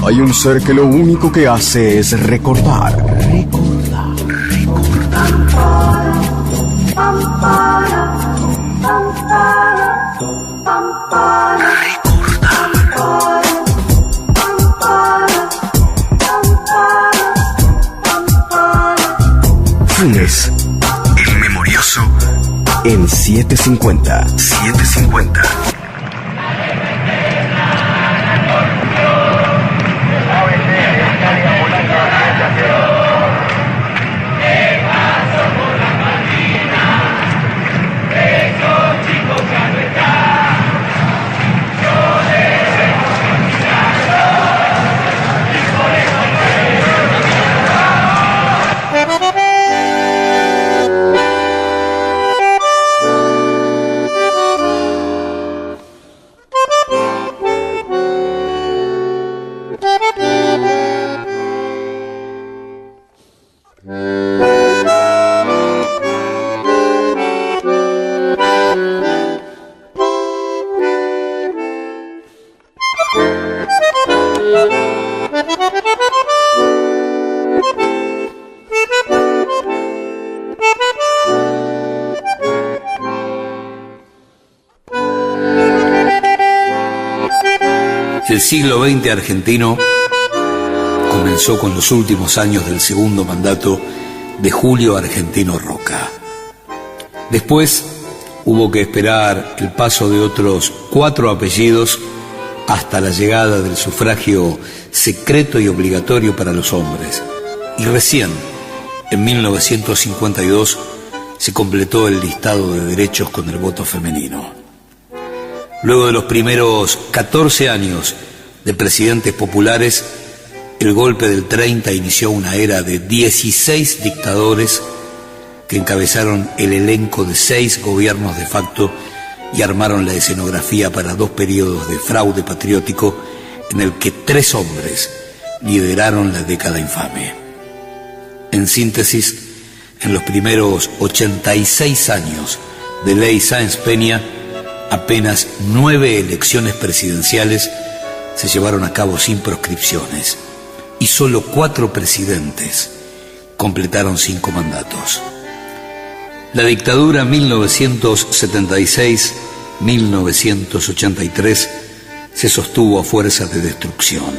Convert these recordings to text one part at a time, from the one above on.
Hay un ser que lo único que hace es recordar. Funes, el memorioso, en 750. El siglo XX argentino comenzó con los últimos años del segundo mandato de Julio Argentino Roca. Después hubo que esperar el paso de otros 4 apellidos hasta la llegada del sufragio secreto y obligatorio para los hombres. Y recién, en 1952, se completó el listado de derechos con el voto femenino. Luego de los primeros 14 años de presidentes populares, el golpe del 30 inició una era de 16 dictadores que encabezaron el elenco de 6 gobiernos de facto y armaron la escenografía para 2 periodos de fraude patriótico en el que 3 hombres lideraron la década infame. En síntesis, en los primeros 86 años de ley Sáenz Peña, apenas 9 elecciones presidenciales se llevaron a cabo sin proscripciones y solo 4 presidentes completaron 5 mandatos. La dictadura 1976-1983 se sostuvo a fuerza de destrucción.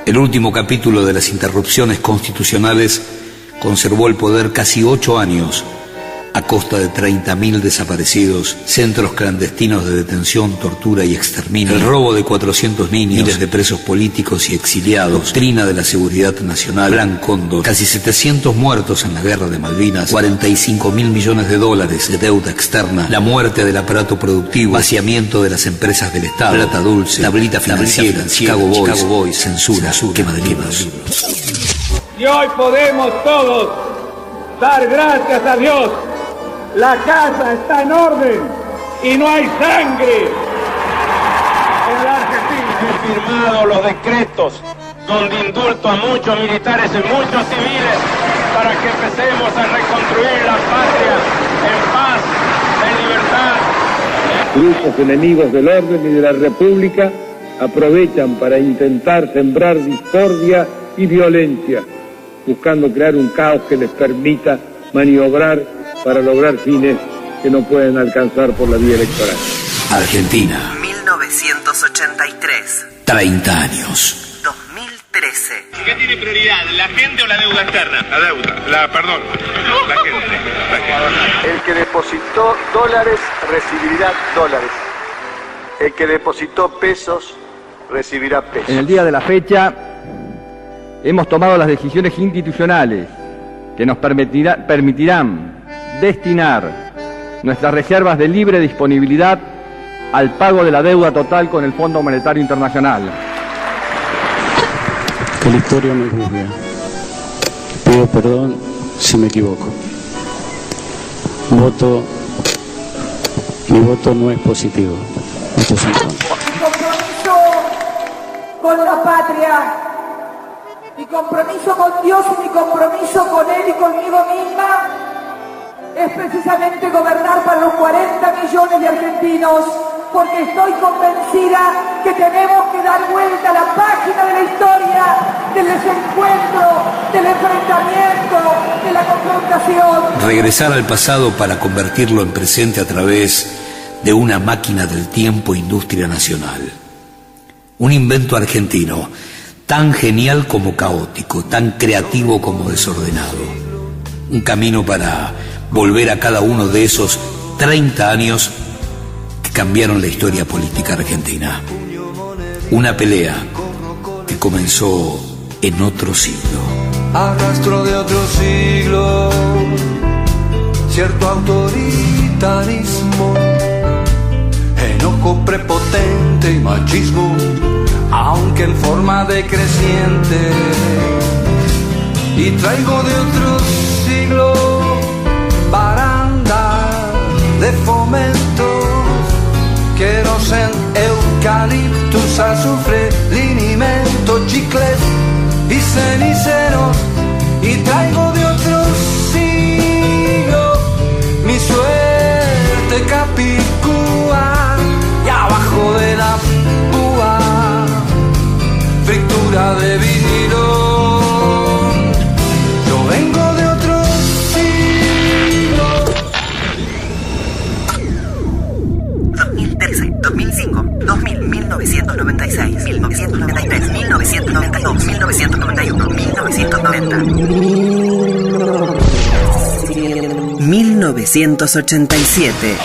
El último capítulo de las interrupciones constitucionales conservó el poder casi 8 años a costa de 30.000 desaparecidos, centros clandestinos de detención, tortura y exterminio, el robo de 400 niños, miles de presos políticos y exiliados, doctrina de la seguridad nacional, Plan Cóndor, casi 700 muertos en la guerra de Malvinas, 45.000 millones de dólares de deuda externa, la muerte del aparato productivo, vaciamiento de las empresas del Estado, plata dulce, tablita financiera, Chicago Boys, censura, quema de libros. Y hoy podemos todos dar gracias a Dios. La casa está en orden y no hay sangre en la Argentina. He firmado los decretos donde indulto a muchos militares y muchos civiles para que empecemos a reconstruir la patria en paz, en libertad. Grupos enemigos del orden y de la República aprovechan para intentar sembrar discordia y violencia, buscando crear un caos que les permita maniobrar para lograr fines que no pueden alcanzar por la vía electoral. Argentina, 1983. 30 años. 2013. ¿Qué tiene prioridad, la gente o la deuda externa? La deuda, la gente. El que depositó dólares recibirá dólares. El que depositó pesos recibirá pesos. En el día de la fecha hemos tomado las decisiones institucionales que nos permitirán destinar nuestras reservas de libre disponibilidad al pago de la deuda total con el Fondo Monetario Internacional. Que la historia me juzgue. Pido perdón si me equivoco. Mi voto no es positivo. Esto es en contra. Mi compromiso con la patria, mi compromiso con Dios y mi compromiso con Él y conmigo misma es precisamente gobernar para los 40 millones de argentinos porque estoy convencida que tenemos que dar vuelta a la página de la historia, del desencuentro, del enfrentamiento, de la confrontación. Regresar al pasado para convertirlo en presente a través de una máquina del tiempo, industria nacional. Un invento argentino, tan genial como caótico, tan creativo como desordenado. Un camino para volver a cada uno de esos 30 años que cambiaron la historia política argentina. Una pelea que comenzó en otro siglo. A rastro de otro siglo, cierto autoritarismo, enojo prepotente y machismo, aunque en forma decreciente. Y traigo de otro siglo barandas de fomentos, querosen, eucaliptus, azufre, linimento, chicles y ceniceros. Y traigo de otro siglo mi suerte capicúa, y abajo de la púa fritura de vinilo. Yo vengo de otro siglo. 2013, 2005, 2000, 1996, 1993, 1992, 1991, 1990. 1987.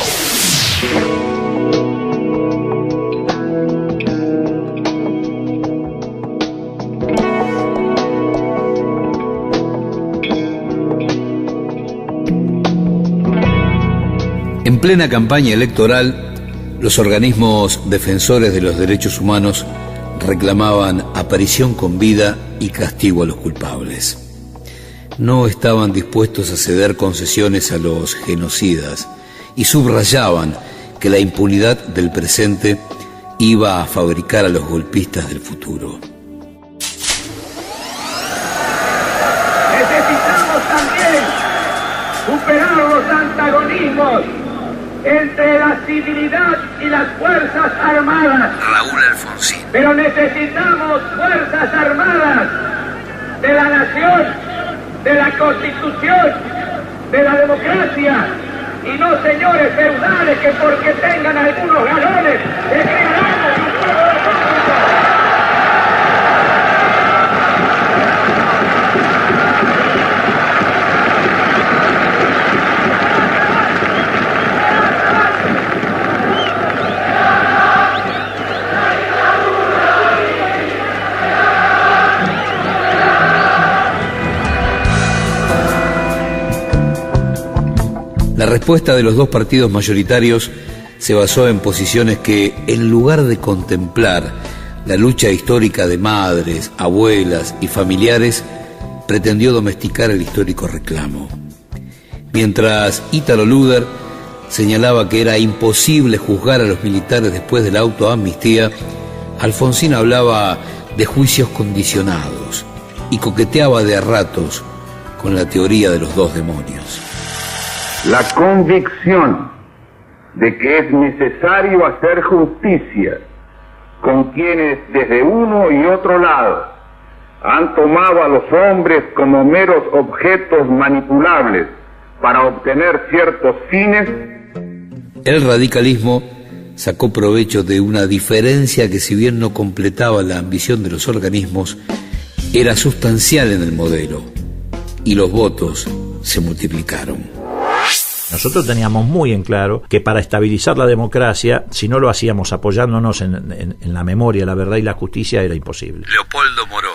En plena campaña electoral, los organismos defensores de los derechos humanos reclamaban aparición con vida y castigo a los culpables. No estaban dispuestos a ceder concesiones a los genocidas y subrayaban que la impunidad del presente iba a fabricar a los golpistas del futuro. Necesitamos también superar los antagonismos entre la civilidad y las Fuerzas Armadas. Raúl Alfonsín. Pero necesitamos Fuerzas Armadas de la nación, de la Constitución, de la democracia, y no señores feudales que porque tengan algunos galones se crearán un pueblo de república. La respuesta de los dos partidos mayoritarios se basó en posiciones que, en lugar de contemplar la lucha histórica de madres, abuelas y familiares, pretendió domesticar el histórico reclamo. Mientras Ítalo Luder señalaba que era imposible juzgar a los militares después de la autoamnistía, Alfonsín hablaba de juicios condicionados y coqueteaba de a ratos con la teoría de los dos demonios. La convicción de que es necesario hacer justicia con quienes desde uno y otro lado han tomado a los hombres como meros objetos manipulables para obtener ciertos fines. El radicalismo sacó provecho de una diferencia que, si bien no completaba la ambición de los organismos, era sustancial en el modelo, y los votos se multiplicaron. Nosotros teníamos muy en claro que para estabilizar la democracia, si no lo hacíamos apoyándonos en la memoria, la verdad y la justicia, era imposible. Leopoldo Moró,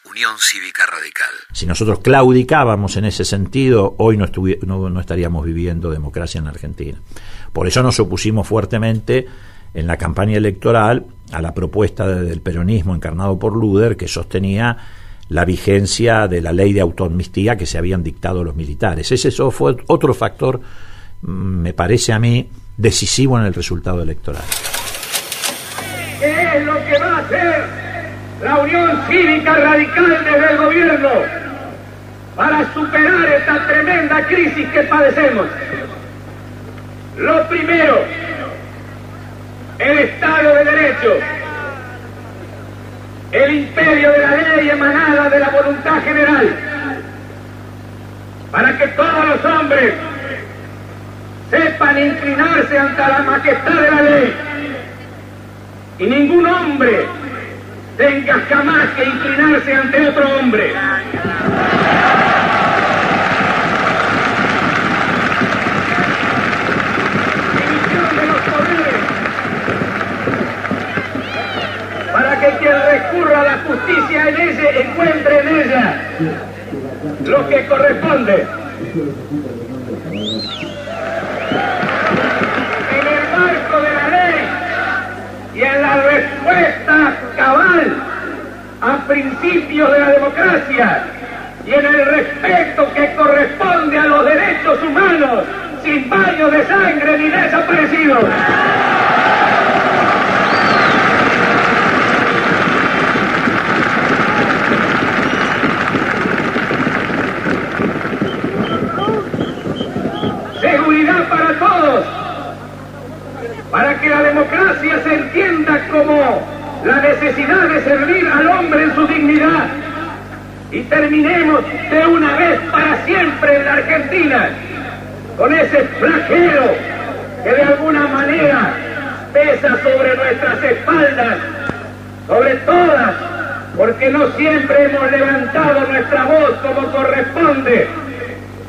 Unión Cívica Radical. Si nosotros claudicábamos en ese sentido, hoy no estaríamos viviendo democracia en la Argentina. Por eso nos opusimos fuertemente en la campaña electoral a la propuesta del peronismo encarnado por Luder, que sostenía la vigencia de la ley de autoamnistía que se habían dictado los militares. Eso fue otro factor, me parece a mí, decisivo en el resultado electoral. ¿Qué es lo que va a hacer la Unión Cívica Radical desde el gobierno para superar esta tremenda crisis que padecemos? Lo primero, el Estado de Derecho, el imperio de la ley emanada de la voluntad general, para que todos los hombres sepan inclinarse ante la majestad de la ley y ningún hombre tenga jamás que inclinarse ante otro hombre. División de los poderes, para que quien recurra a la justicia en ella encuentre en ella lo que corresponde. En el marco de la ley y en la respuesta cabal a principios de la democracia y en el respeto que corresponde a los derechos humanos, sin baños de sangre ni desaparecidos. Seguridad para todos, para que la democracia se entienda como la necesidad de servir al hombre en su dignidad y terminemos de una vez para siempre en la Argentina con ese flagelo que de alguna manera pesa sobre nuestras espaldas, sobre todas, porque no siempre hemos levantado nuestra voz como corresponde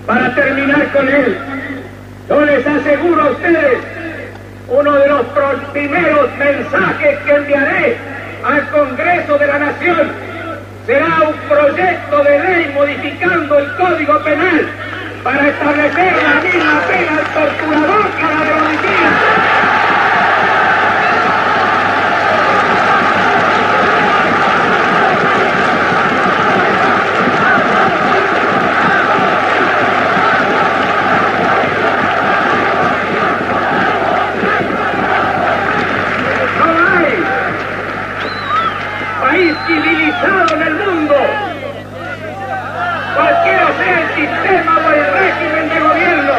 para terminar con él. Yo les aseguro a ustedes, uno de los primeros mensajes que enviaré al Congreso de la Nación será un proyecto de ley modificando el Código Penal para establecer la misma pena al torturador que a la de homicida. Civilizado en el mundo, cualquiera sea el sistema o el régimen de gobierno,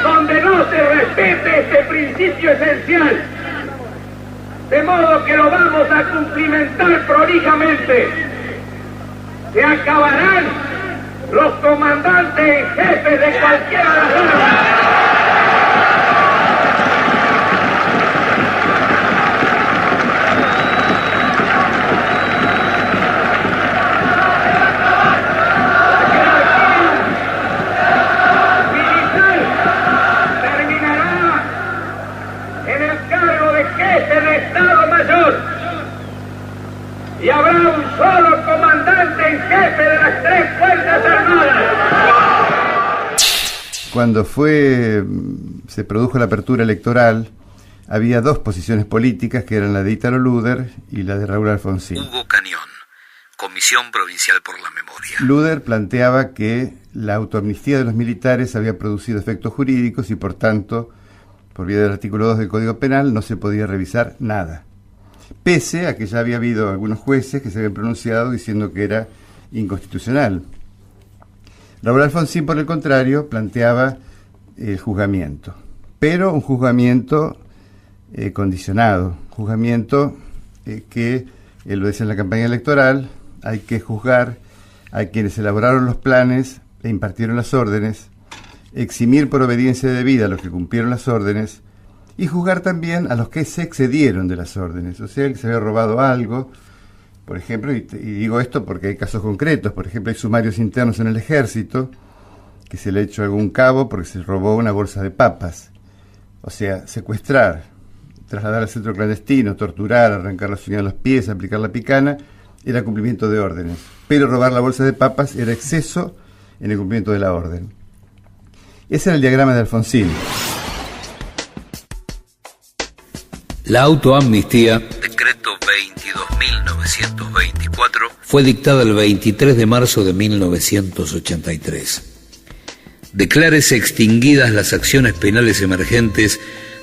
donde no se respete este principio esencial, de modo que lo vamos a cumplimentar prolijamente. Se acabarán los comandantes en jefe de cualquiera de las armas. Y habrá un solo comandante en jefe de las tres Fuerzas Armadas. Cuando se produjo la apertura electoral, había dos posiciones políticas, que eran la de Ítalo Luder y la de Raúl Alfonsín. Hugo Cañón, Comisión Provincial por la Memoria. Luder planteaba que la autoamnistía de los militares había producido efectos jurídicos y, por tanto, por vía del artículo 2 del Código Penal, no se podía revisar nada. Pese a que ya había habido algunos jueces que se habían pronunciado diciendo que era inconstitucional. Raúl Alfonsín, por el contrario, planteaba el juzgamiento, pero un juzgamiento condicionado, juzgamiento que, él lo decía en la campaña electoral, hay que juzgar a quienes elaboraron los planes e impartieron las órdenes, eximir por obediencia debida a los que cumplieron las órdenes, y juzgar también a los que se excedieron de las órdenes, o sea, el que se había robado algo, por ejemplo, y digo esto porque hay casos concretos, por ejemplo, hay sumarios internos en el ejército, que se le ha hecho a algún cabo porque se robó una bolsa de papas, o sea, secuestrar, trasladar al centro clandestino, torturar, arrancar las uñas de los pies, aplicar la picana, era cumplimiento de órdenes, pero robar la bolsa de papas era exceso en el cumplimiento de la orden. Ese era el diagrama de Alfonsín. La autoamnistía, decreto 22.924, fue dictada el 23 de marzo de 1983. Declárese extinguidas las acciones penales emergentes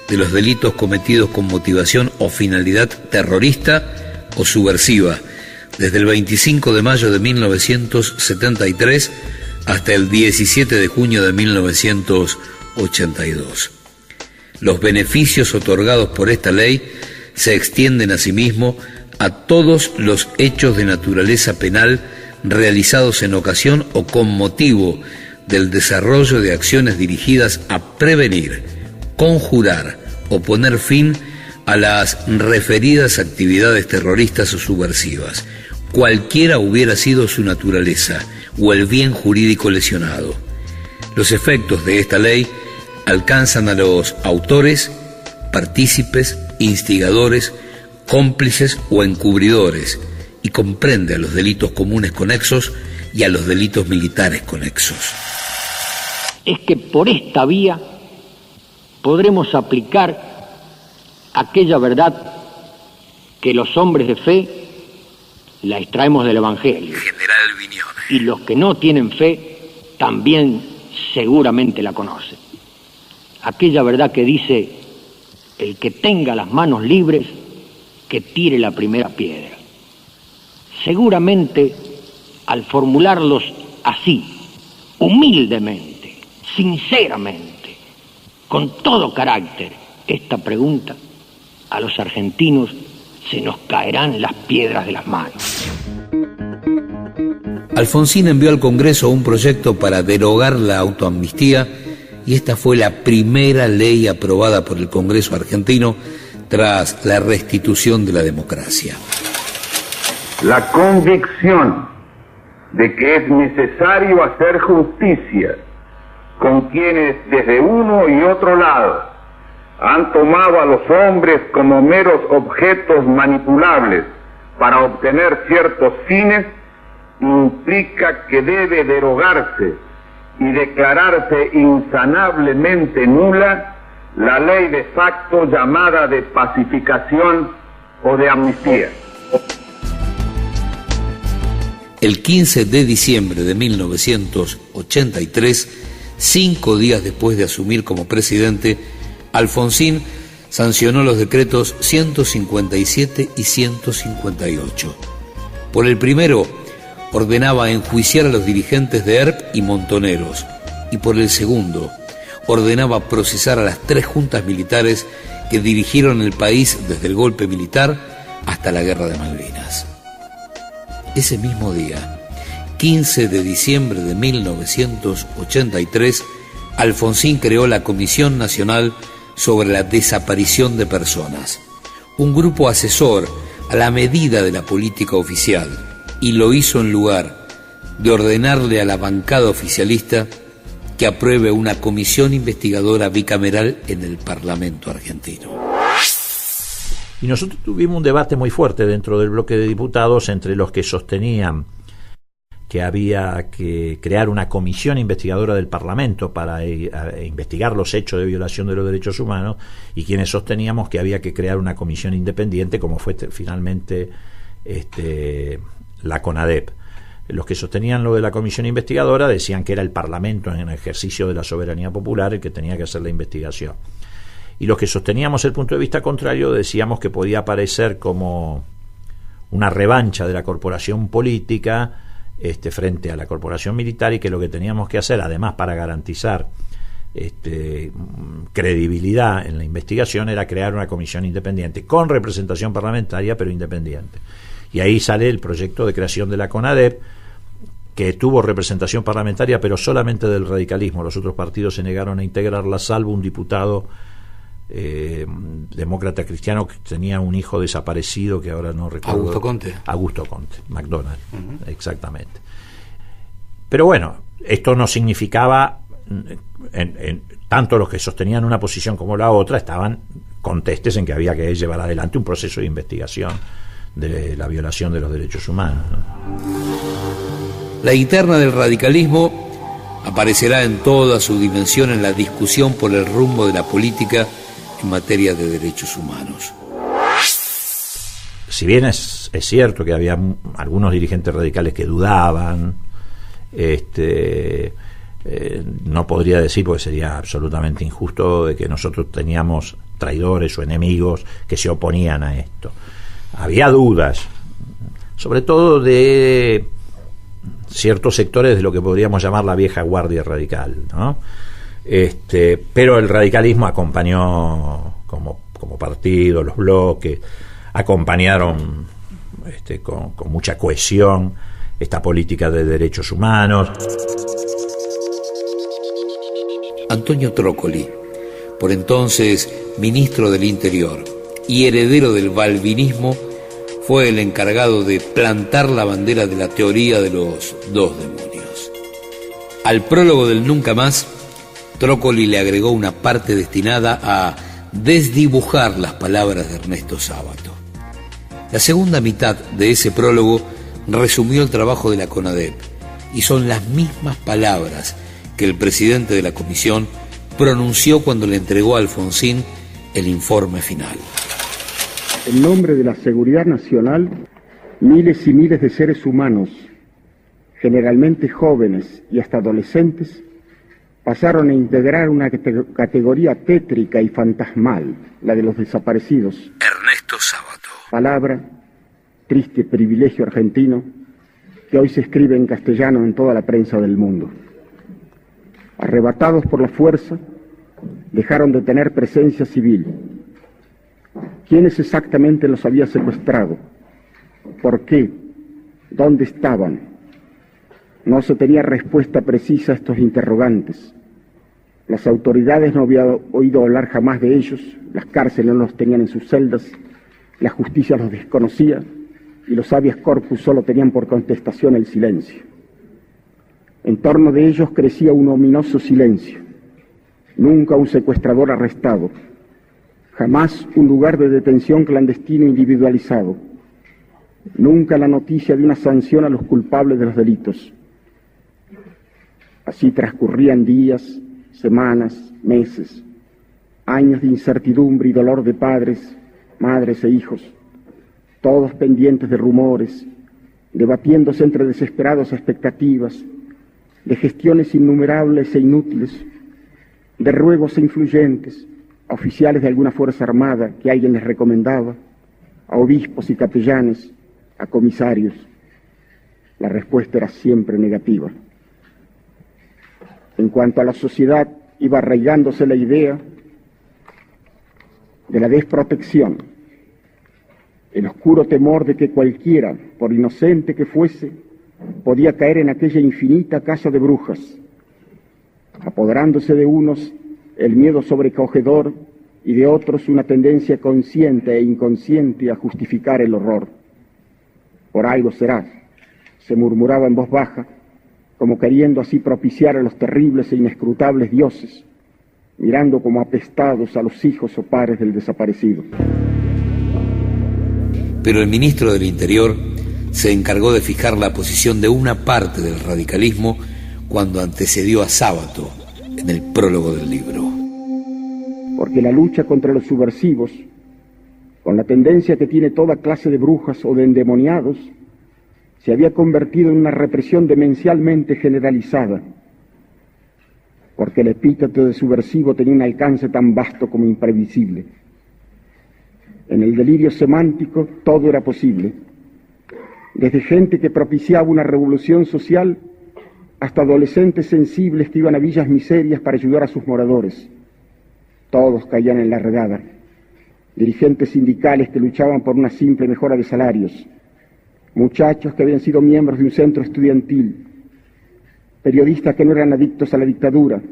de los delitos cometidos con motivación o finalidad terrorista o subversiva, desde el 25 de mayo de 1973 hasta el 17 de junio de 1982. Los beneficios otorgados por esta ley se extienden asimismo a todos los hechos de naturaleza penal realizados en ocasión o con motivo del desarrollo de acciones dirigidas a prevenir, conjurar o poner fin a las referidas actividades terroristas o subversivas, cualquiera hubiera sido su naturaleza o el bien jurídico lesionado. Los efectos de esta ley alcanzan a los autores, partícipes, instigadores, cómplices o encubridores, y comprende a los delitos comunes conexos y a los delitos militares conexos. Es que por esta vía podremos aplicar aquella verdad que los hombres de fe la extraemos del Evangelio. General Viñones. Y los que no tienen fe también seguramente la conocen. Aquella verdad que dice: el que tenga las manos libres, que tire la primera piedra. Seguramente, al formularlos así, humildemente, sinceramente, con todo carácter, esta pregunta, a los argentinos se nos caerán las piedras de las manos. Alfonsín envió al Congreso un proyecto para derogar la autoamnistía, y esta fue la primera ley aprobada por el Congreso argentino tras la restitución de la democracia. La convicción de que es necesario hacer justicia con quienes desde uno y otro lado han tomado a los hombres como meros objetos manipulables para obtener ciertos fines, implica que debe derogarse y declararse insanablemente nula la ley de facto llamada de pacificación o de amnistía. El 15 de diciembre de 1983, 5 días después de asumir como presidente, Alfonsín sancionó los decretos 157 y 158. Por el primero, ordenaba enjuiciar a los dirigentes de ERP y Montoneros, y por el segundo, ordenaba procesar a las 3 juntas militares que dirigieron el país desde el golpe militar hasta la Guerra de Malvinas. Ese mismo día, 15 de diciembre de 1983, Alfonsín creó la Comisión Nacional sobre la Desaparición de Personas, un grupo asesor a la medida de la política oficial, y lo hizo en lugar de ordenarle a la bancada oficialista que apruebe una comisión investigadora bicameral en el Parlamento argentino. Y nosotros tuvimos un debate muy fuerte dentro del bloque de diputados entre los que sostenían que había que crear una comisión investigadora del Parlamento para investigar los hechos de violación de los derechos humanos, y quienes sosteníamos que había que crear una comisión independiente, como fue finalmente la CONADEP. Los que sostenían lo de la comisión investigadora decían que era el Parlamento, en ejercicio de la soberanía popular, el que tenía que hacer la investigación. Y los que sosteníamos el punto de vista contrario decíamos que podía aparecer como una revancha de la corporación política frente a la corporación militar, y que lo que teníamos que hacer, además, para garantizar credibilidad en la investigación, era crear una comisión independiente con representación parlamentaria, pero independiente. Y ahí sale el proyecto de creación de la CONADEP, que tuvo representación parlamentaria, pero solamente del radicalismo. Los otros partidos se negaron a integrarla, salvo un diputado demócrata cristiano que tenía un hijo desaparecido, que ahora no recuerdo. Augusto Conte, McDonald, exactamente. Pero bueno, esto no significaba, tanto los que sostenían una posición como la otra estaban contestes en que había que llevar adelante un proceso de investigación de la violación de los derechos humanos, ¿no? La interna del radicalismo aparecerá en toda su dimensión en la discusión por el rumbo de la política en materia de derechos humanos. Si bien es cierto que había algunos dirigentes radicales que dudaban, no podría decir, porque sería absolutamente injusto, de que nosotros teníamos traidores o enemigos que se oponían a esto. Había dudas, sobre todo de ciertos sectores de lo que podríamos llamar la vieja guardia radical, ¿no? Pero el radicalismo acompañó como partido, los bloques, acompañaron con mucha cohesión esta política de derechos humanos. Antonio Trócoli, por entonces ministro del Interior y heredero del balvinismo, fue el encargado de plantar la bandera de la teoría de los dos demonios. Al prólogo del Nunca Más, Trócoli le agregó una parte destinada a desdibujar las palabras de Ernesto Sábato. La segunda mitad de ese prólogo resumió el trabajo de la CONADEP y son las mismas palabras que el presidente de la comisión pronunció cuando le entregó a Alfonsín el informe final. En nombre de la seguridad nacional, miles y miles de seres humanos, generalmente jóvenes y hasta adolescentes, pasaron a integrar una categoría tétrica y fantasmal, la de los desaparecidos. Ernesto Sábato. Palabra, triste privilegio argentino, que hoy se escribe en castellano en toda la prensa del mundo. Arrebatados por la fuerza, dejaron de tener presencia civil. ¿Quiénes exactamente los había secuestrado? ¿Por qué? ¿Dónde estaban? No se tenía respuesta precisa a estos interrogantes. Las autoridades no habían oído hablar jamás de ellos, las cárceles no los tenían en sus celdas, la justicia los desconocía y los habeas corpus solo tenían por contestación el silencio. En torno de ellos crecía un ominoso silencio. Nunca un secuestrador arrestado, jamás un lugar de detención clandestino individualizado, nunca la noticia de una sanción a los culpables de los delitos. Así transcurrían días, semanas, meses, años de incertidumbre y dolor de padres, madres e hijos, todos pendientes de rumores, debatiéndose entre desesperadas expectativas, de gestiones innumerables e inútiles, de ruegos influyentes, a oficiales de alguna fuerza armada que alguien les recomendaba, a obispos y capellanes, a comisarios. La respuesta era siempre negativa. En cuanto a la sociedad, iba arraigándose la idea de la desprotección, el oscuro temor de que cualquiera, por inocente que fuese, podía caer en aquella infinita casa de brujas, apoderándose de unos el miedo sobrecogedor y de otros una tendencia consciente e inconsciente a justificar el horror. Por algo será, se murmuraba en voz baja, como queriendo así propiciar a los terribles e inescrutables dioses, mirando como apestados a los hijos o padres del desaparecido. Pero el ministro del Interior se encargó de fijar la posición de una parte del radicalismo cuando antecedió a Sábato en el prólogo del libro. Porque la lucha contra los subversivos, con la tendencia que tiene toda clase de brujas o de endemoniados, se había convertido en una represión demencialmente generalizada, porque el epíteto de subversivo tenía un alcance tan vasto como imprevisible. En el delirio semántico todo era posible, desde gente que propiciaba una revolución social hasta adolescentes sensibles que iban a villas miserias para ayudar a sus moradores. Todos caían en la redada. Dirigentes sindicales que luchaban por una simple mejora de salarios, muchachos que habían sido miembros de un centro estudiantil, periodistas que no eran adictos a la dictadura,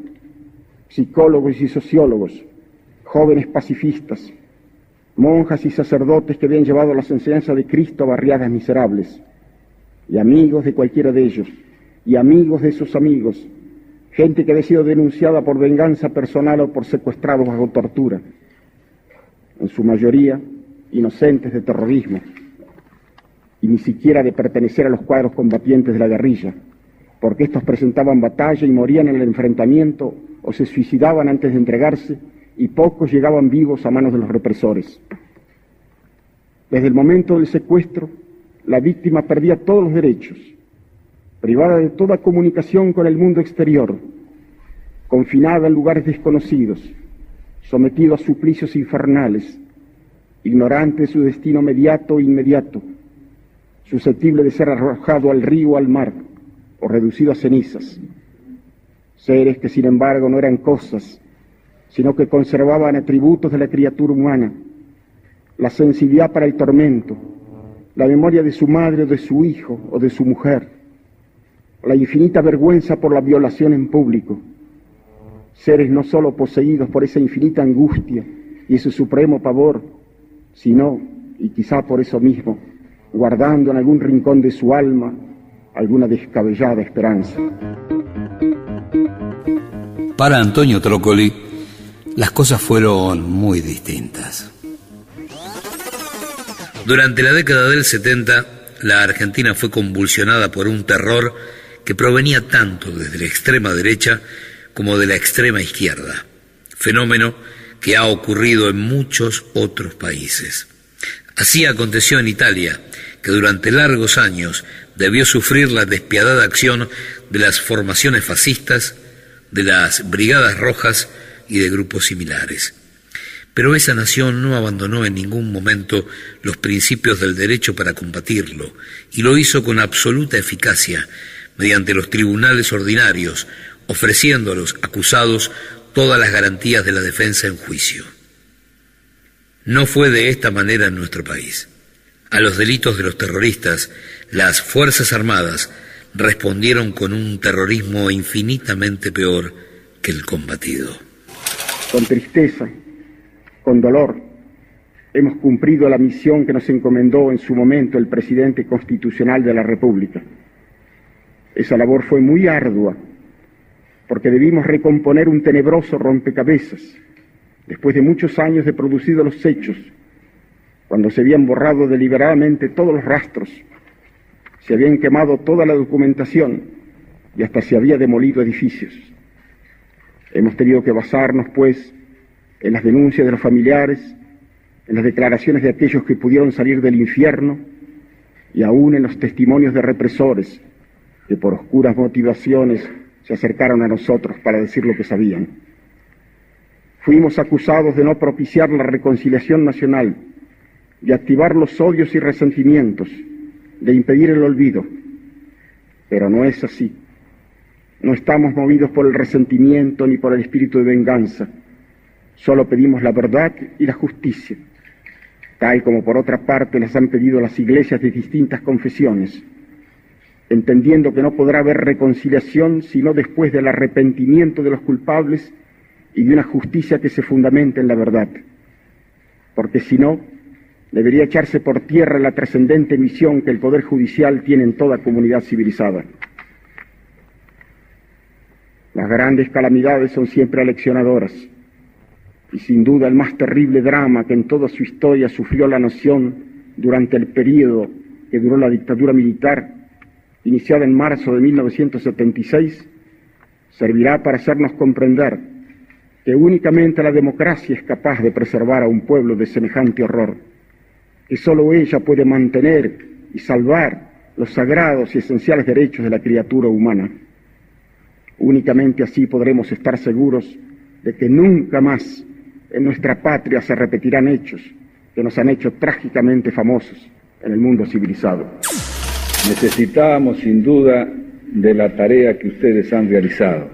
psicólogos y sociólogos, jóvenes pacifistas, monjas y sacerdotes que habían llevado las enseñanzas de Cristo a barriadas miserables, y amigos de cualquiera de ellos, y amigos de sus amigos, gente que había sido denunciada por venganza personal o por secuestrados bajo tortura, en su mayoría inocentes de terrorismo, y ni siquiera de pertenecer a los cuadros combatientes de la guerrilla, porque estos presentaban batalla y morían en el enfrentamiento o se suicidaban antes de entregarse, y pocos llegaban vivos a manos de los represores. Desde el momento del secuestro, la víctima perdía todos los derechos, privada de toda comunicación con el mundo exterior, confinada en lugares desconocidos, sometido a suplicios infernales, ignorante de su destino mediato e inmediato, susceptible de ser arrojado al río o al mar, o reducido a cenizas. seres que sin embargo no eran cosas, sino que conservaban atributos de la criatura humana, la sensibilidad para el tormento, la memoria de su madre o de su hijo o de su mujer, la infinita vergüenza por la violación en público, seres no solo poseídos por esa infinita angustia y ese supremo pavor, sino, y quizá por eso mismo, guardando en algún rincón de su alma alguna descabellada esperanza. Para Antonio Trócoli, las cosas fueron muy distintas. Durante la década del 70, la Argentina fue convulsionada por un terror que provenía tanto desde la extrema derecha como de la extrema izquierda, fenómeno que ha ocurrido en muchos otros países. Así aconteció en Italia, que durante largos años debió sufrir la despiadada acción de las formaciones fascistas, de las Brigadas Rojas y de grupos similares. Pero esa nación no abandonó en ningún momento los principios del derecho para combatirlo, y lo hizo con absoluta eficacia mediante los tribunales ordinarios, ofreciendo a los acusados todas las garantías de la defensa en juicio. No fue de esta manera en nuestro país. A los delitos de los terroristas, las Fuerzas Armadas respondieron con un terrorismo infinitamente peor que el combatido. Con tristeza, con dolor, hemos cumplido la misión que nos encomendó en su momento el presidente constitucional de la República. Esa labor fue muy ardua, porque debimos recomponer un tenebroso rompecabezas, después de muchos años de producidos los hechos, cuando se habían borrado deliberadamente todos los rastros, se habían quemado toda la documentación y hasta se había demolido edificios. Hemos tenido que basarnos, pues, en las denuncias de los familiares, en las declaraciones de aquellos que pudieron salir del infierno y aún en los testimonios de represores que por oscuras motivaciones se acercaron a nosotros para decir lo que sabían. Fuimos acusados de no propiciar la reconciliación nacional, de activar los odios y resentimientos, de impedir el olvido. Pero no es así. No estamos movidos por el resentimiento ni por el espíritu de venganza. Solo pedimos la verdad y la justicia, tal como por otra parte las han pedido las iglesias de distintas confesiones, entendiendo que no podrá haber reconciliación sino después del arrepentimiento de los culpables y de una justicia que se fundamente en la verdad, porque si no, debería echarse por tierra la trascendente misión que el Poder Judicial tiene en toda comunidad civilizada. Las grandes calamidades son siempre aleccionadoras, y sin duda el más terrible drama que en toda su historia sufrió la nación durante el período que duró la dictadura militar, iniciada en marzo de 1976, servirá para hacernos comprender que únicamente la democracia es capaz de preservar a un pueblo de semejante horror, que sólo ella puede mantener y salvar los sagrados y esenciales derechos de la criatura humana. Únicamente así podremos estar seguros de que nunca más en nuestra patria se repetirán hechos que nos han hecho trágicamente famosos en el mundo civilizado. Necesitábamos sin duda de la tarea que ustedes han realizado.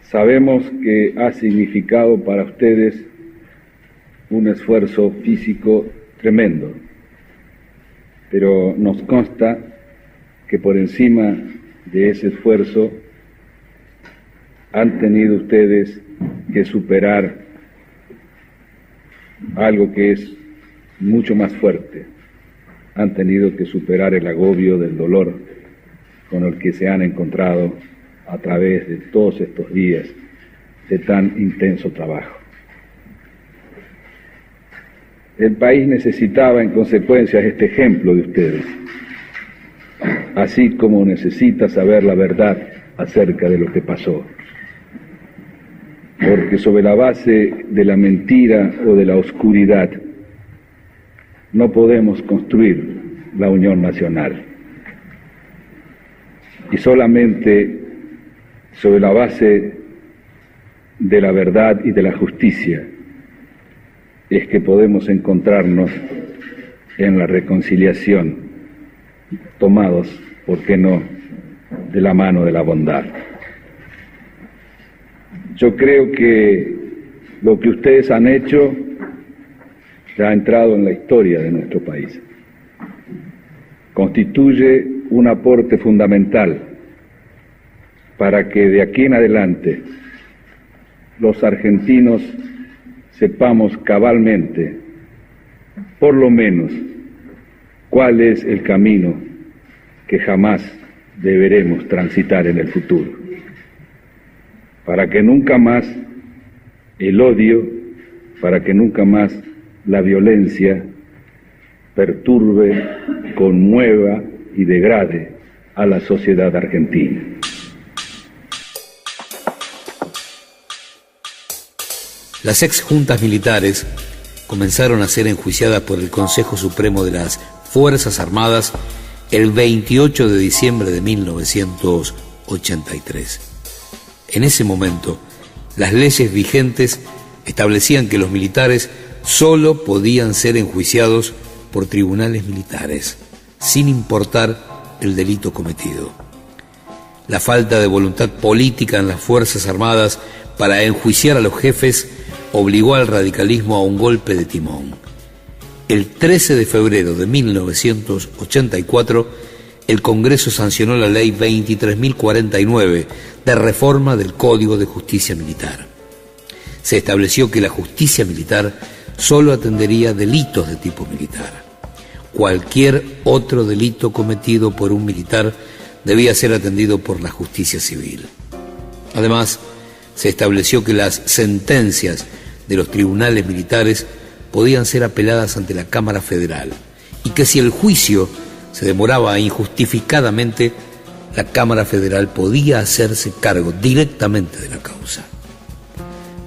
Sabemos que ha significado para ustedes un esfuerzo físico tremendo, pero nos consta que por encima de ese esfuerzo han tenido ustedes que superar algo que es mucho más fuerte. Han tenido que superar el agobio del dolor con el que se han encontrado a través de todos estos días de tan intenso trabajo. El país necesitaba en consecuencia este ejemplo de ustedes, así como necesita saber la verdad acerca de lo que pasó. Porque sobre la base de la mentira o de la oscuridad no podemos construir la unión nacional. Y solamente sobre la base de la verdad y de la justicia es que podemos encontrarnos en la reconciliación, tomados, ¿por qué no?, de la mano de la bondad. Yo creo que lo que ustedes han hecho ya ha entrado en la historia de nuestro país. Constituye un aporte fundamental para que de aquí en adelante los argentinos sepamos cabalmente, por lo menos, cuál es el camino que jamás deberemos transitar en el futuro, para que nunca más el odio, para que nunca más la violencia perturbe, conmueva y degrade a la sociedad argentina. Las ex juntas militares comenzaron a ser enjuiciadas por el Consejo Supremo de las Fuerzas Armadas el 28 de diciembre de 1983. En ese momento, las leyes vigentes establecían que los militares solo podían ser enjuiciados por tribunales militares, sin importar el delito cometido. La falta de voluntad política en las Fuerzas Armadas para enjuiciar a los jefes obligó al radicalismo a un golpe de timón. El 13 de febrero de 1984, el Congreso sancionó la Ley 23.049 de reforma del Código de Justicia Militar. Se estableció que la justicia militar solo atendería delitos de tipo militar. Cualquier otro delito cometido por un militar debía ser atendido por la justicia civil. Además, se estableció que las sentencias de los tribunales militares podían ser apeladas ante la Cámara Federal y que si el juicio se demoraba injustificadamente, la Cámara Federal podía hacerse cargo directamente de la causa.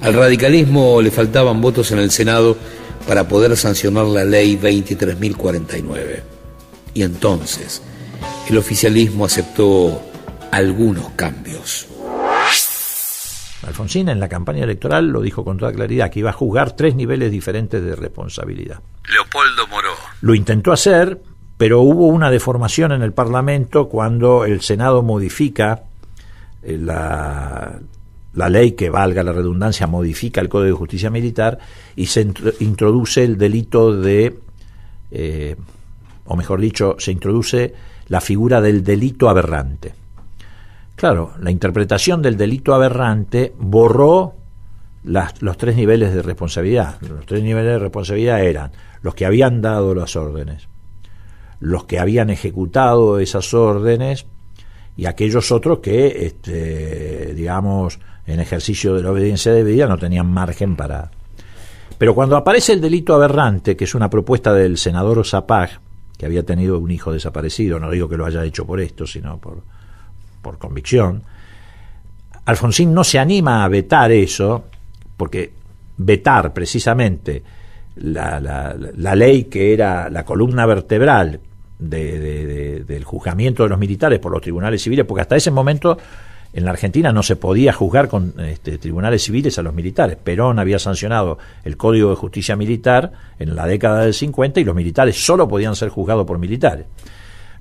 Al radicalismo le faltaban votos en el Senado para poder sancionar la Ley 23.049. Y entonces, el oficialismo aceptó algunos cambios. Alfonsín en la campaña electoral lo dijo con toda claridad, que iba a juzgar 3 niveles diferentes de responsabilidad. Leopoldo Moró. Lo intentó hacer, pero hubo una deformación en el Parlamento cuando el Senado modifica la ley que, valga la redundancia, modifica el Código de Justicia Militar y se introduce el delito de, o mejor dicho, se introduce la figura del delito aberrante. Claro, la interpretación del delito aberrante borró los 3 niveles de responsabilidad. Los 3 niveles de responsabilidad eran los que habían dado las órdenes, los que habían ejecutado esas órdenes y aquellos otros que, digamos, en ejercicio de la obediencia debida no tenían margen para... Pero cuando aparece el delito aberrante, que es una propuesta del senador Zapag, que había tenido un hijo desaparecido, no digo que lo haya hecho por esto, sino por convicción, Alfonsín no se anima a vetar eso, porque vetar precisamente la ley que era la columna vertebral del juzgamiento de los militares por los tribunales civiles, porque hasta ese momento en la Argentina no se podía juzgar con tribunales civiles a los militares. Perón había sancionado el Código de Justicia Militar en la década del 50 y los militares solo podían ser juzgados por militares.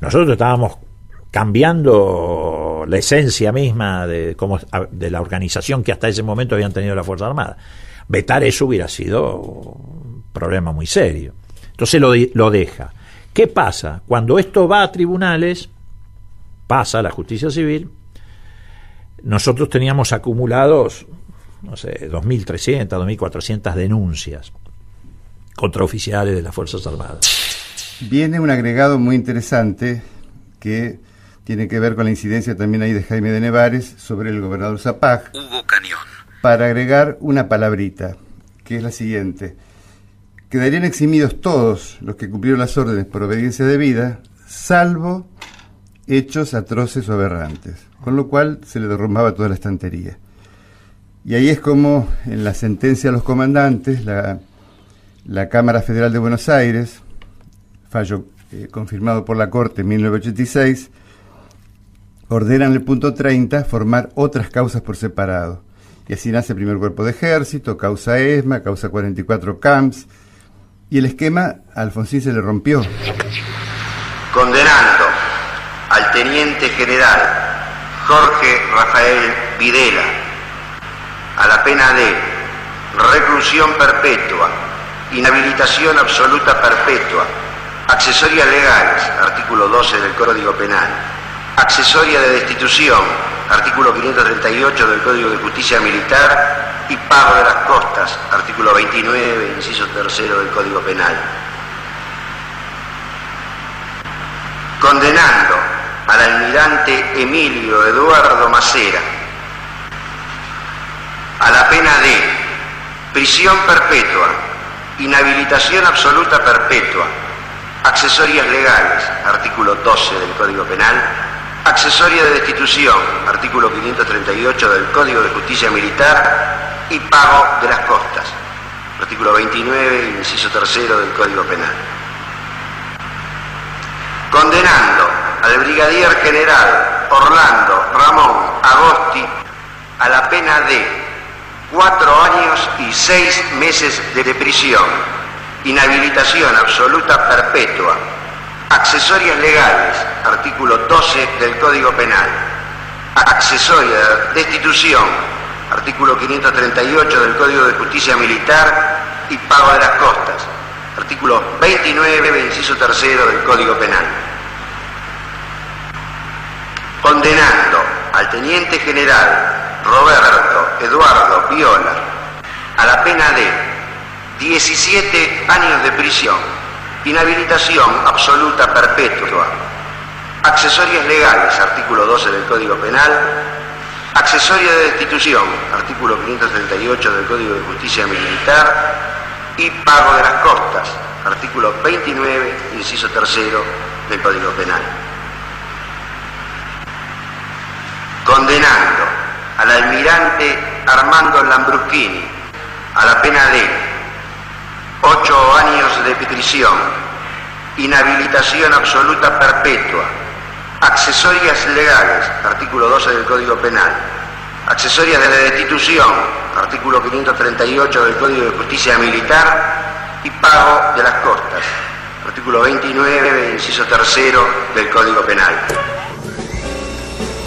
Nosotros estábamos cambiando la esencia misma de la organización que hasta ese momento habían tenido las Fuerzas Armadas. Vetar eso hubiera sido un problema muy serio. Entonces lo deja. ¿Qué pasa? Cuando esto va a tribunales, pasa a la justicia civil, nosotros teníamos acumulados, no sé, 2.300, 2.400 denuncias contra oficiales de las Fuerzas Armadas. Viene un agregado muy interesante que tiene que ver con la incidencia también ahí de Jaime de Nevares sobre el gobernador Zapag. Hugo Cañón. Para agregar una palabrita, que es la siguiente: quedarían eximidos todos los que cumplieron las órdenes por obediencia debida, salvo hechos atroces o aberrantes, con lo cual se le derrumbaba toda la estantería. Y ahí es como en la sentencia a los comandantes, la Cámara Federal de Buenos Aires, fallo confirmado por la Corte en 1986, ordenan en el punto 30 formar otras causas por separado. Y así nace el primer cuerpo de ejército, causa ESMA, causa 44 CAMPS, y el esquema a Alfonsín se le rompió. Condenando al teniente general Jorge Rafael Videla, a la pena de reclusión perpetua, inhabilitación absoluta perpetua, accesorias legales, artículo 12 del Código Penal, accesoria de destitución, artículo 538 del Código de Justicia Militar, y pago de las costas, artículo 29, inciso 3 del Código Penal. Condenando al almirante Emilio Eduardo Macera a la pena de prisión perpetua, inhabilitación absoluta perpetua, accesorias legales, artículo 12 del Código Penal, accesoria de destitución, artículo 538 del Código de Justicia Militar, y pago de las costas, artículo 29, inciso 3 del Código Penal. Condenando al brigadier general Orlando Ramón Agosti a la pena de 4 años y 6 meses de prisión, inhabilitación absoluta perpetua, accesorias legales, artículo 12 del Código Penal, accesoria de destitución, artículo 538 del Código de Justicia Militar, y pago de las costas, artículo 29, inciso 3 del Código Penal. Condenando al teniente general Roberto Eduardo Viola a la pena de 17 años de prisión, inhabilitación absoluta perpetua, accesorias legales, artículo 12 del Código Penal, accesoria de destitución, artículo 538 del Código de Justicia Militar, y pago de las costas, artículo 29, inciso 3 del Código Penal. Condenando al almirante Armando Lambruschini a la pena de 8 años de prisión, inhabilitación absoluta perpetua, accesorias legales, artículo 12 del Código Penal, accesorias de la destitución, artículo 538 del Código de Justicia Militar, y pago de las costas, artículo 29, inciso 3 del Código Penal.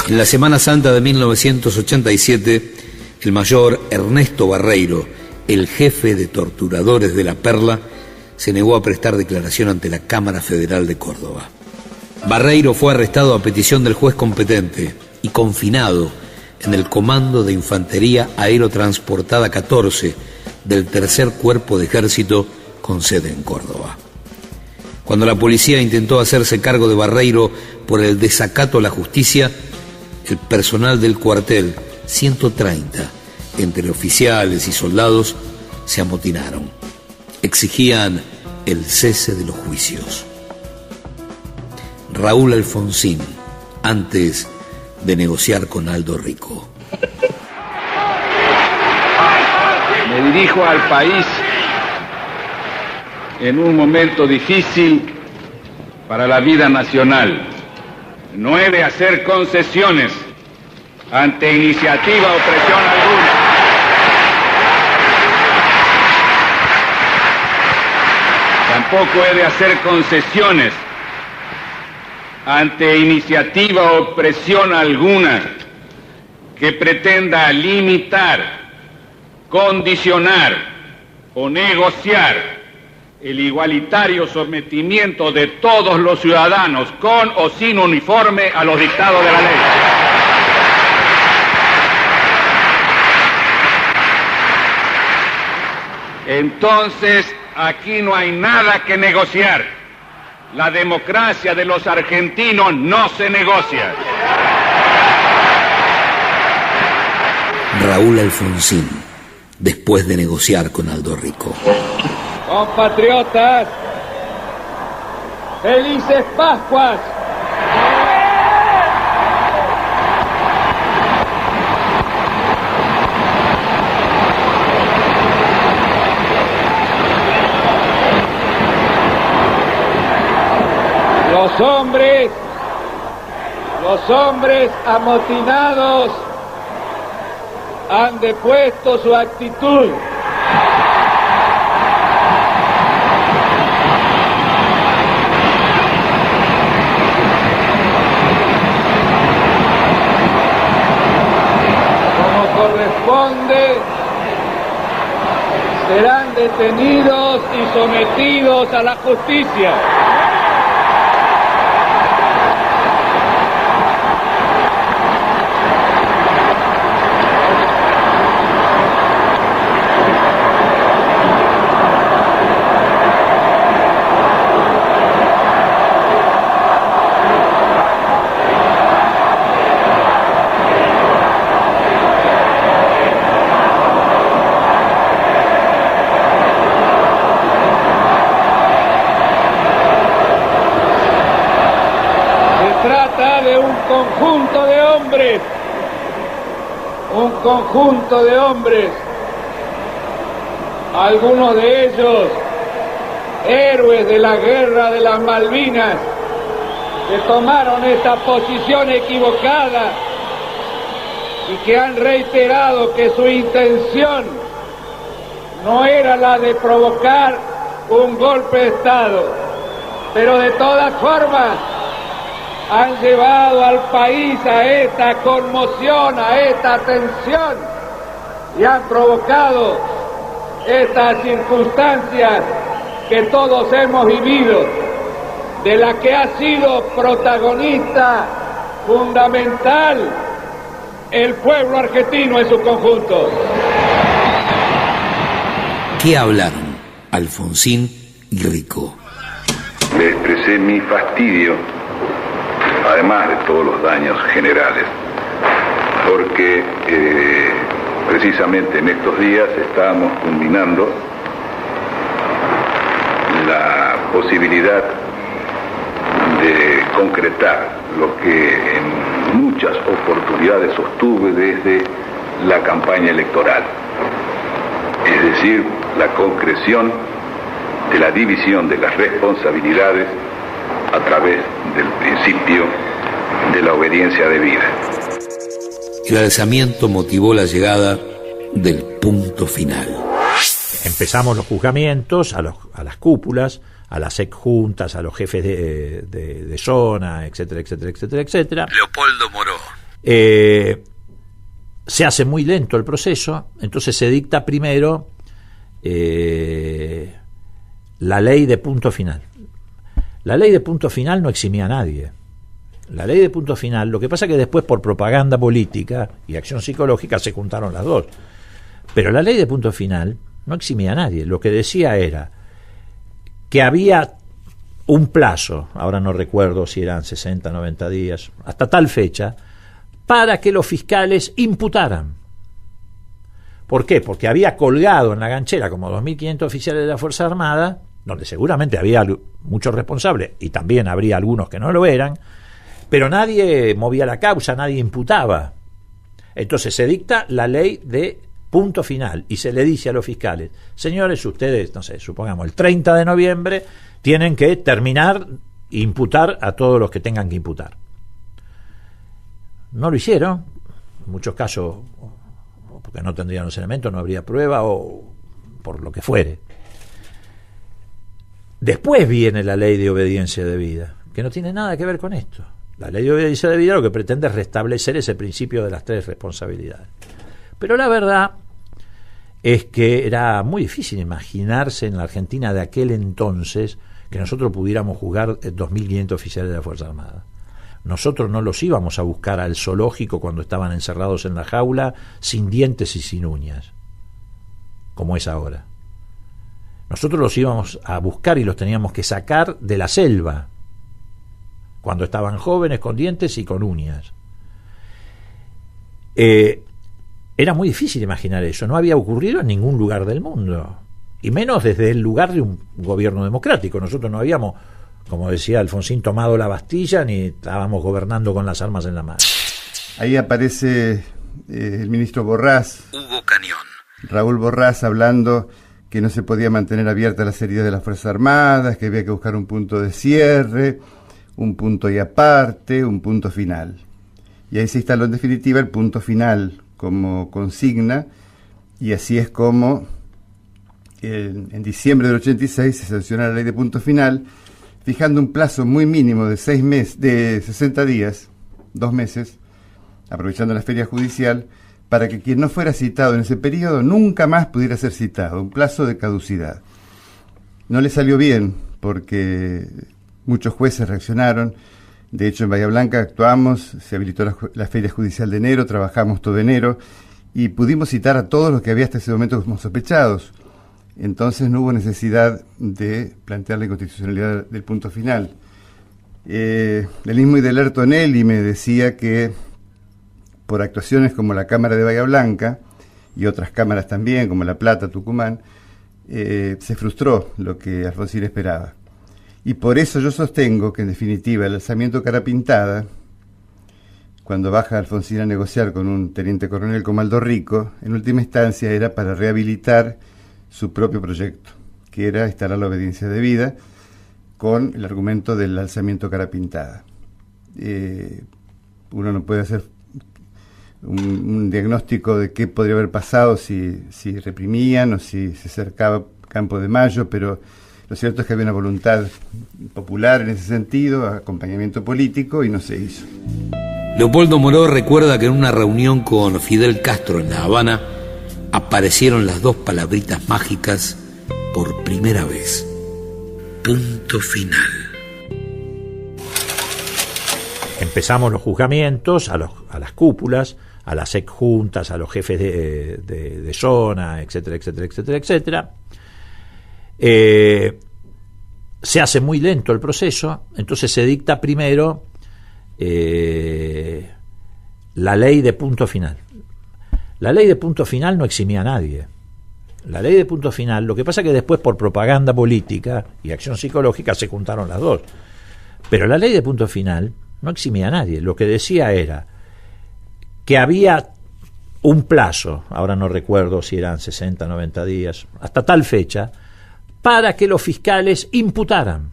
En la Semana Santa de 1987, el mayor Ernesto Barreiro, el jefe de torturadores de La Perla, se negó a prestar declaración ante la Cámara Federal de Córdoba. Barreiro fue arrestado a petición del juez competente y confinado en el Comando de Infantería Aerotransportada 14 del Tercer Cuerpo de Ejército con sede en Córdoba. Cuando la policía intentó hacerse cargo de Barreiro por el desacato a la justicia, el personal del cuartel, 130, entre oficiales y soldados, se amotinaron. Exigían el cese de los juicios. Raúl Alfonsín, antes de negociar con Aldo Rico. Me dirijo al país en un momento difícil para la vida nacional. No he de hacer concesiones ante iniciativa o presión alguna. Tampoco he de hacer concesiones ante iniciativa o presión alguna que pretenda limitar, condicionar o negociar el igualitario sometimiento de todos los ciudadanos, con o sin uniforme, a los dictados de la ley. Entonces, aquí no hay nada que negociar. La democracia de los argentinos no se negocia. Raúl Alfonsín, después de negociar con Aldo Rico. Compatriotas, felices Pascuas. Los hombres amotinados han depuesto su actitud. detenidos y sometidos a la justicia. Un conjunto de hombres, algunos de ellos héroes de la guerra de las Malvinas, que tomaron esta posición equivocada y que han reiterado que su intención no era la de provocar un golpe de Estado, pero de todas formas han llevado al país a esta conmoción, a esta tensión, y han provocado estas circunstancias que todos hemos vivido, de la que ha sido protagonista fundamental el pueblo argentino en su conjunto. ¿Qué hablaron Alfonsín y Rico? Le expresé mi fastidio, además de todos los daños generales, porque precisamente en estos días estábamos culminando la posibilidad de concretar lo que en muchas oportunidades sostuve desde la campaña electoral, es decir, la concreción de la división de las responsabilidades a través del principio de la obediencia debida. El alzamiento motivó la llegada del punto final. Empezamos los juzgamientos a las cúpulas, a las exjuntas, a los jefes de zona, etcétera, etcétera, etcétera, etcétera. Leopoldo Moró. Se hace muy lento el proceso, entonces se dicta primero la ley de punto final. La ley de punto final no eximía a nadie. La ley de punto final, lo que pasa es que después por propaganda política y acción psicológica se juntaron las dos. Pero la ley de punto final no eximía a nadie. Lo que decía era que había un plazo, ahora no recuerdo si eran 60, 90 días, hasta tal fecha, para que los fiscales imputaran. ¿Por qué? Porque había colgado en la ganchera como 2.500 oficiales de la Fuerza Armada, donde seguramente había muchos responsables y también habría algunos que no lo eran, pero nadie movía la causa, nadie imputaba. Entonces se dicta la ley de punto final y se le dice a los fiscales: señores, ustedes, no sé, supongamos el 30 de noviembre tienen que terminar e imputar a todos los que tengan que imputar. No lo hicieron, en muchos casos porque no tendrían los elementos, no habría prueba o por lo que fuere. Después viene la ley de obediencia debida, que no tiene nada que ver con esto. La ley de obediencia debida lo que pretende es restablecer ese principio de las tres responsabilidades. Pero la verdad es que era muy difícil imaginarse en la Argentina de aquel entonces que nosotros pudiéramos juzgar 2.500 oficiales de la Fuerza Armada. Nosotros no los íbamos a buscar al zoológico cuando estaban encerrados en la jaula sin dientes y sin uñas, como es ahora. Nosotros los íbamos a buscar y los teníamos que sacar de la selva cuando estaban jóvenes, con dientes y con uñas. Era muy difícil imaginar eso, no había ocurrido en ningún lugar del mundo, y menos desde el lugar de un gobierno democrático. Nosotros no habíamos, como decía Alfonsín, tomado la Bastilla ni estábamos gobernando con las armas en la mano. Ahí aparece el ministro Borrás, Hugo Cañón, Raúl Borrás, hablando que no se podía mantener abiertas las heridas de las Fuerzas Armadas, que había que buscar un punto de cierre, un punto y aparte, un punto final. Y ahí se instaló en definitiva el punto final como consigna, y así es como en diciembre del 86 se sanciona la ley de punto final, fijando un plazo muy mínimo de 60 días, 2 meses, aprovechando la feria judicial, para que quien no fuera citado en ese periodo nunca más pudiera ser citado, un plazo de caducidad. No le salió bien porque muchos jueces reaccionaron. De hecho, en Bahía Blanca actuamos, se habilitó la Feria Judicial de enero, trabajamos todo enero y pudimos citar a todos los que había hasta ese momento como sospechados. Entonces no hubo necesidad de plantear la inconstitucionalidad del punto final. El mismo Ideler Tonelli me decía que por actuaciones como la Cámara de Bahía Blanca y otras cámaras también, como La Plata, Tucumán, se frustró lo que Alfonsín esperaba. Y por eso yo sostengo que, en definitiva, el alzamiento cara pintada, cuando baja Alfonsín a negociar con un teniente coronel como Aldo Rico, en última instancia era para rehabilitar su propio proyecto, que era instalar la obediencia debida, con el argumento del alzamiento cara pintada. Uno no puede hacer un diagnóstico de qué podría haber pasado si reprimían o si se acercaba Campo de Mayo, pero lo cierto es que había una voluntad popular en ese sentido, acompañamiento político, y no se hizo. Leopoldo Moró recuerda que en una reunión con Fidel Castro en La Habana aparecieron las dos palabritas mágicas por primera vez: punto final. Empezamos los juzgamientos a las cúpulas, a las exjuntas, a los jefes de zona, etcétera, etcétera, etcétera, etcétera. Se hace muy lento el proceso, entonces se dicta primero la ley de punto final. La ley de punto final no eximía a nadie. La ley de punto final, lo que pasa es que después, por propaganda política y acción psicológica, se juntaron las dos. Pero la ley de punto final no eximía a nadie. Lo que decía era que había un plazo, ahora no recuerdo si eran 60, 90 días, hasta tal fecha, para que los fiscales imputaran.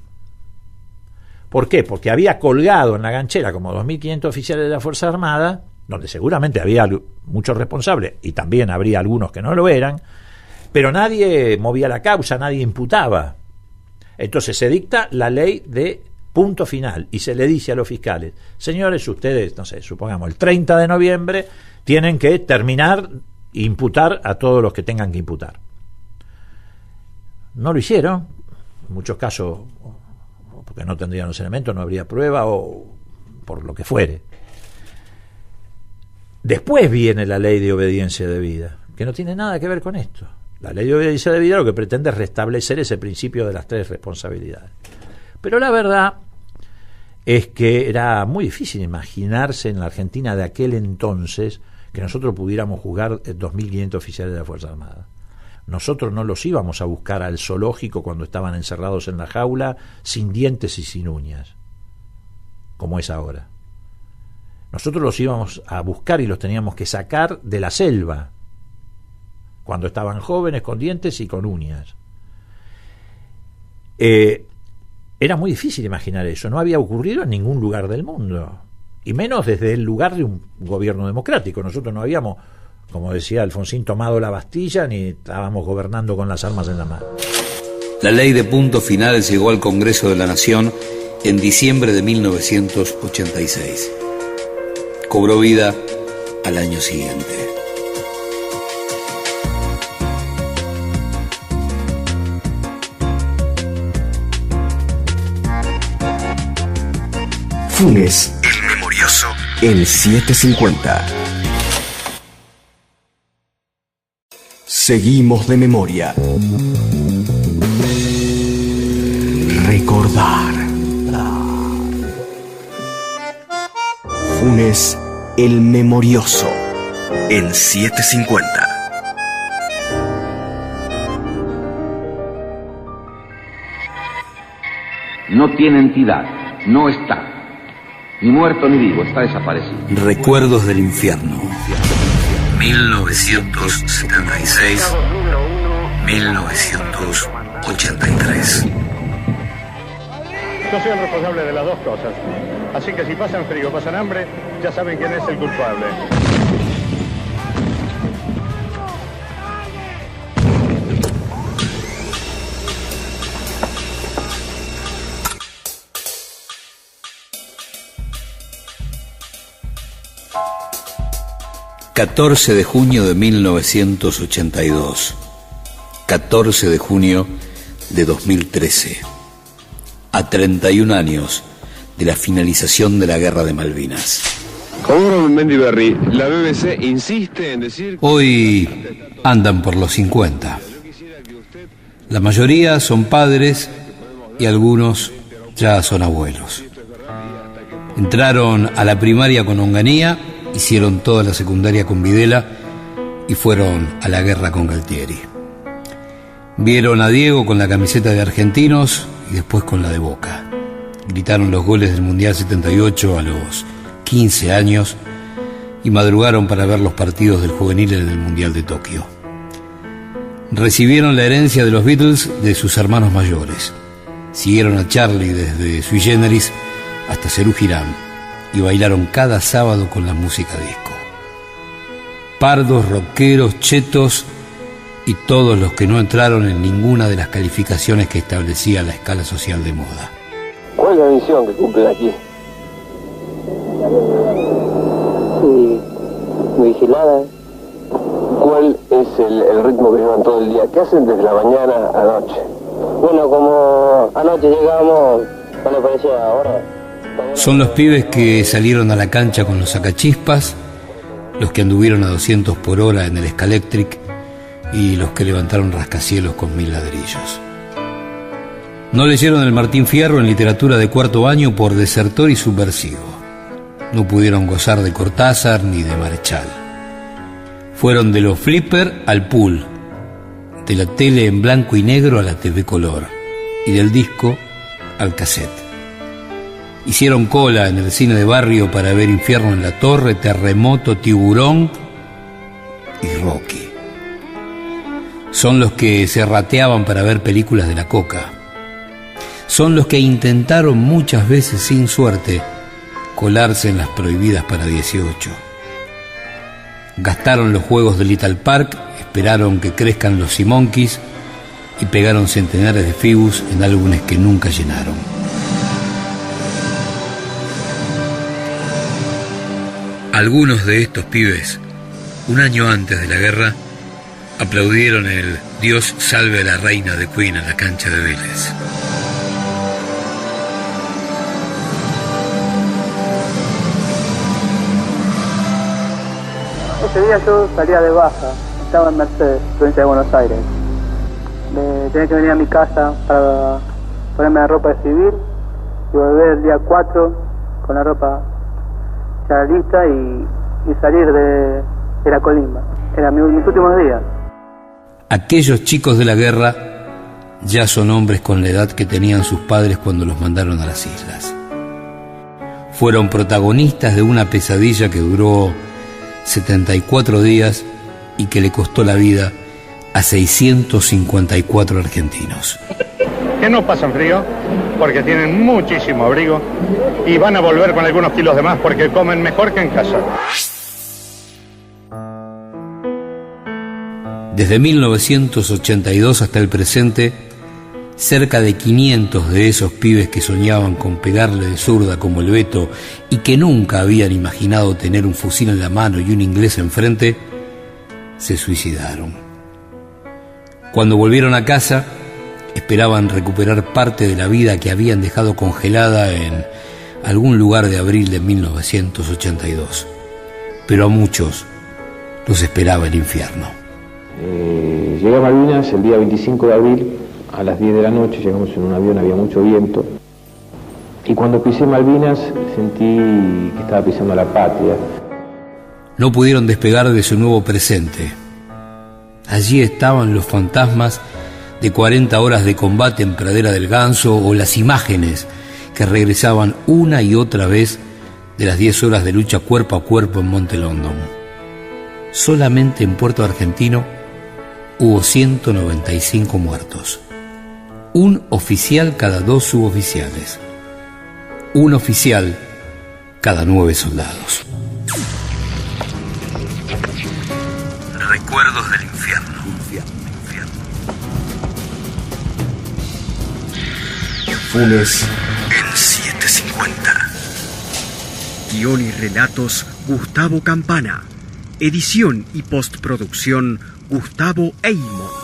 ¿Por qué? Porque había colgado en la ganchera como 2.500 oficiales de la Fuerza Armada, donde seguramente había muchos responsables, y también habría algunos que no lo eran, pero nadie movía la causa, nadie imputaba. Entonces se dicta la ley de punto final y se le dice a los fiscales: señores, ustedes, no sé, supongamos el 30 de noviembre tienen que terminar e imputar a todos los que tengan que imputar. No lo hicieron, en muchos casos porque no tendrían los elementos, no habría prueba o por lo que fuere. Después viene la ley de obediencia debida, que no tiene nada que ver con esto. La ley de obediencia debida lo que pretende es restablecer ese principio de las tres responsabilidades. Pero la verdad es que era muy difícil imaginarse en la Argentina de aquel entonces que nosotros pudiéramos juzgar 2.500 oficiales de la Fuerza Armada. Nosotros no los íbamos a buscar al zoológico cuando estaban encerrados en la jaula, sin dientes y sin uñas, como es ahora. Nosotros los íbamos a buscar y los teníamos que sacar de la selva, cuando estaban jóvenes, con dientes y con uñas. Era muy difícil imaginar eso, no había ocurrido en ningún lugar del mundo, y menos desde el lugar de un gobierno democrático. Nosotros no habíamos, como decía Alfonsín, tomado la Bastilla ni estábamos gobernando con las armas en la mano. La ley de punto final llegó al Congreso de la Nación en diciembre de 1986. Cobró vida al año siguiente. Funes, el memorioso, en 750. Seguimos de memoria. Recordar. Funes, el memorioso, en 750. No tiene entidad, no está. Ni muerto ni vivo, está desaparecido. Recuerdos del infierno. 1976, 1983. Yo soy el responsable de las dos cosas. Así que si pasan frío, pasan hambre, ya saben quién es el culpable. 14 de junio de 1982. 14 de junio de 2013. A 31 años de la finalización de la Guerra de Malvinas. Como Mendiberri, la BBC insiste en decir... Hoy andan por los 50. La mayoría son padres y algunos ya son abuelos. Entraron a la primaria con Onganía, hicieron toda la secundaria con Videla y fueron a la guerra con Galtieri. Vieron a Diego con la camiseta de Argentinos y después con la de Boca. Gritaron los goles del Mundial 78 a los 15 años y madrugaron para ver los partidos del juvenil del Mundial de Tokio. Recibieron la herencia de los Beatles de sus hermanos mayores. Siguieron a Charlie desde Sui Generis hasta Serú Girán y bailaron cada sábado con la música disco. Pardos, rockeros, chetos y todos los que no entraron en ninguna de las calificaciones que establecía la escala social de moda. ¿Cuál es la misión que cumplen aquí? Vigilada. ¿Cuál es el ritmo que llevan todo el día? ¿Qué hacen desde la mañana a noche? Bueno, como anoche llegamos, no me parecía ahora. Son los pibes que salieron a la cancha con los sacachispas, los que anduvieron a 200 por hora en el Scalectric y los que levantaron rascacielos con 1000 ladrillos. No leyeron el Martín Fierro en literatura de cuarto año por desertor y subversivo. No pudieron gozar de Cortázar ni de Marechal. Fueron de los flipper al pool, de la tele en blanco y negro a la TV color y del disco al cassette. Hicieron cola en el cine de barrio para ver Infierno en la Torre, Terremoto, Tiburón y Rocky. Son los que se rateaban para ver películas de la Coca. Son los que intentaron muchas veces sin suerte colarse en las prohibidas para 18. Gastaron los juegos de Little Park, esperaron que crezcan los Simonkeys y pegaron centenares de fibus en álbumes que nunca llenaron. Algunos de estos pibes, un año antes de la guerra, aplaudieron el Dios salve a la reina de Queen en la cancha de Vélez. Ese día yo salía de baja, estaba en Mercedes, provincia de Buenos Aires. Tenía que venir a mi casa para ponerme la ropa de civil y volver el día 4 con la ropa ya lista y salir de la colimba. Eran mis últimos días. Aquellos chicos de la guerra ya son hombres con la edad que tenían sus padres cuando los mandaron a las islas. Fueron protagonistas de una pesadilla que duró 74 días y que le costó la vida a 654 argentinos. Que no pasan frío porque tienen muchísimo abrigo y van a volver con algunos kilos de más porque comen mejor que en casa. Desde 1982 hasta el presente, cerca de 500 de esos pibes que soñaban con pegarle de zurda como el Beto y que nunca habían imaginado tener un fusil en la mano y un inglés enfrente, se suicidaron. Cuando volvieron a casa, esperaban recuperar parte de la vida que habían dejado congelada en algún lugar de abril de 1982. Pero a muchos los esperaba el infierno. Llegué a Malvinas el día 25 de abril a las 10 de la noche, llegamos en un avión, había mucho viento, y cuando pisé Malvinas sentí que estaba pisando la patria. No pudieron despegar de su nuevo presente. Allí estaban los fantasmas de 40 horas de combate en Pradera del Ganso o las imágenes que regresaban una y otra vez de las 10 horas de lucha cuerpo a cuerpo en Monte London. Solamente en Puerto Argentino hubo 195 muertos. Un oficial cada 2 suboficiales. Un oficial cada 9 soldados. Recuerdos del infierno. Funes en 750. Guión y relatos Gustavo Campana. Edición y postproducción, Gustavo Eymond.